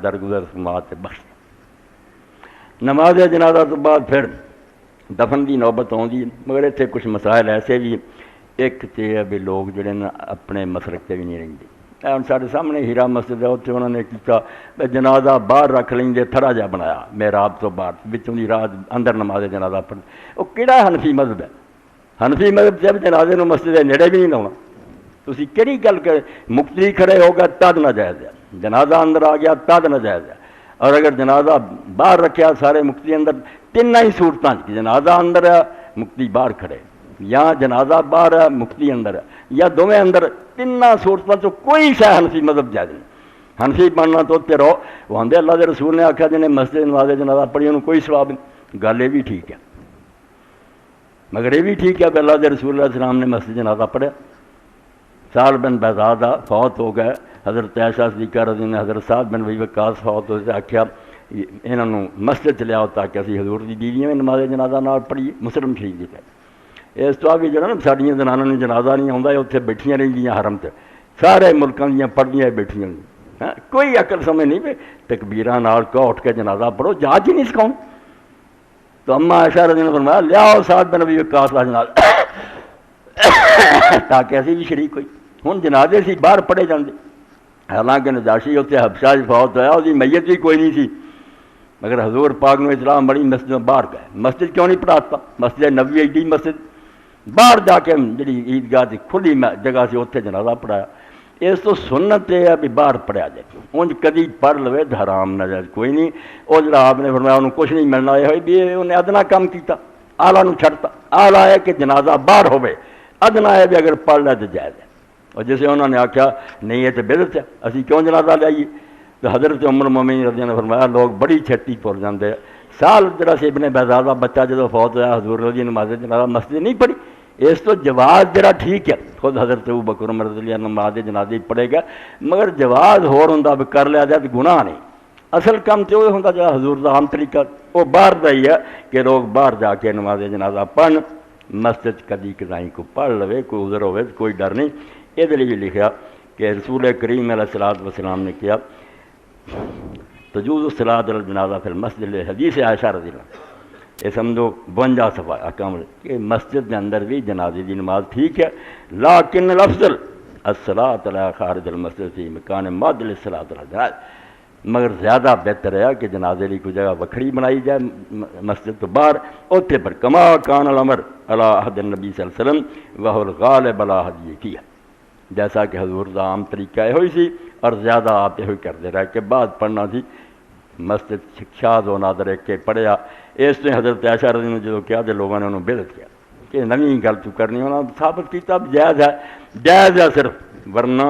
درگزر سماعت بخش نماز جنازہ تو بعد پھر دفن کی نوبت آتی ہے، مگر اتنے کچھ مسائل ایسے بھی ایک تو ہے بھی لوگ جڑے نا اپنے مسلک سے بھی نہیں رہتے۔ ہوں سارے سامنے ہیرا مسجد ہے، اتنے انہوں نے کیا جنازہ باہر رکھ لیں گے، تھڑا جا بنایا محراب تو باہر بچوں کی رات اندر نماز جنازہ پڑھ۔ وہ کہڑا حنفی مذہب ہے؟ حنفی مذہب سے جنازے کو مسجد کے نیڑے بھی نہیں لاؤنا۔ تسی کہڑی گل کر مقتدی کھڑے ہوگا تد ناجائز ہے، جنازہ اندر آ گیا تد ناجائز ہے، اور اگر جنازہ باہر رکھیا سارے مقتدی اندر، تین ہی صورتاں جنازہ اندر ہے مقتدی باہر کھڑے، یا جنازہ باہر ہے مقتدی اندر ہے، یا دونوں اندر، تین صورتوں تو کوئی شے حنفی مذہب جائز نہیں۔ حنفی بننا تو اتنے رہو، وہ آدھے اللہ کے رسول نے آخیا جنہیں مسجد نماز جنازہ پڑھی انہوں کوئی ثواب نہیں۔ گل یہ بھی ٹھیک ہے، مگر یہ بھی ٹھیک ہے کہ اللہ کے رسول علیہ السلام نے مسجد جنازہ پڑھا۔ سعد بن بیضادہ فوت ہو گئے، حضرت عائشہ صدیقہ رضی اللہ عنہا، حضرت سعد بن ابی وقاص فوت ہوئے، آخیا انہوں مسجد چ لیاؤ تاکہ اسی حضور کی بیویاں میں نماز جنازہ نہ پڑھیے، مسلم شریف کی ہے۔ اس تو بھی جو نا ساڈیاں زناناں نوں جنازہ نہیں آਉਂدا، اتنے بیٹھیاں رہندیاں حرم تے، سارے ملکاں دیاں پڑھدیاں بیٹھیاں، کوئی عقل سمجھ نہیں پہ تکبیراں نال کہو اٹھ کے جنازہ پڑھو، جاج ہی نہیں سکھاؤں۔ تو اما عائشہ رضی اللہ عنہا فرمایا لیاؤ سعد بن ابی وقاص کا جنازہ تاکہ اسی بھی شریک ہوئی۔ ہوں جنازے سی باہر پڑھے جاندے، حالانکہ نجاشی اتنے حبشہ فوت ہوا، وہ میت بھی کوئی نہیں سی، مگر حضور پاک نے اسلام بڑی مسجد باہر گئے۔ مسجد کیوں نہیں پڑھاتا؟ مسجد نبوی ایڈی مسجد، باہر جا کے جی عیدگاہ کی کھلی جگہ سے اتنے جنازہ پڑھایا۔ اس تو سنت یہ ہے بھی باہر پڑھیا جائے، انج کدی پڑھ لوے حرام ناجائز کوئی نہیں۔ وہ جڑا آپ نے فرمایا انہوں کچھ نہیں ملنا، یہ ہوئی بھی انہیں ادنا کام کیتا، آلہ نو چھڑتا۔ آلہ ہے کہ جنازہ باہر ہوئے، ادنا ہے بھی اگر پڑھ لے تو جائز ہے۔ اور جسے انہوں نے آخیا نہیں یہ تو بدعت ہے، اسی کیوں جنازہ لائیے؟ تو حضرت عمر مومنین رضی اللہ عنہ نے فرمایا لوگ بڑی چھتی پور جاندے، سال جرا سے ابن بیضادہ بچہ جدو فوت ہوا حضور رضی نماز جنازہ مسجد نہیں پڑھی۔ اس تو جواز جرا ٹھیک ہے، خود حضرت ابوبکر عمر رضی اللہ عنہ نماز جنازے پڑھے گا، مگر جواز ہور ہوندا بھی کر لیا جائے تو گناہ نہیں۔ اصل کام تو وہ ہوندا جا حضور دا عام طریقہ وہ باہر دا ہی ہے کہ لوگ باہر جا کے نماز جنازہ پڑھن، مسجد کدی کدائیں کو پڑھ لوے، کوئی عذر ہوئے کوئی ڈر نہیں۔ یہ لیے لکھا کہ رسول کریم علیہ الصلوۃ والسلام نے کیا تجوز الصلاۃ علی الجنازہ فی المسجد، حدیث عائشہ رضی اللہ عنہ، یہ سمجھو 52 صفحہ احکام کہ مسجد کے اندر بھی جنازے کی نماز ٹھیک ہے، لیکن الافضل الصلاۃ علی خارج المسجد فی مکان معدل الصلاۃ علی الجنازہ، مگر زیادہ بہتر ہے کہ جنازے کی کوئی جگہ وکھری بنائی جائے مسجد تو باہر، اتنے پر کما کان الامر علی عہد النبی صلی اللہ علیہ وسلم وہو الغالب علی ہدیہ کیا، جیسا کہ حضور کا عام طریقہ یہ ہوئی سی، اور زیادہ آپ یہ کرتے رہے کہ بعد پڑھنا تھی مسجد شاد و نادر ایک کے پڑھیا۔ اس نے حضرت عائشہ رضی اللہ عنہا نے جو کیا تو لوگوں نے انہوں بدعت کیا کہ نویں گل تو کرنی، انہوں نے ثابت کیا جائز ہے، جائز ہے صرف، ورنہ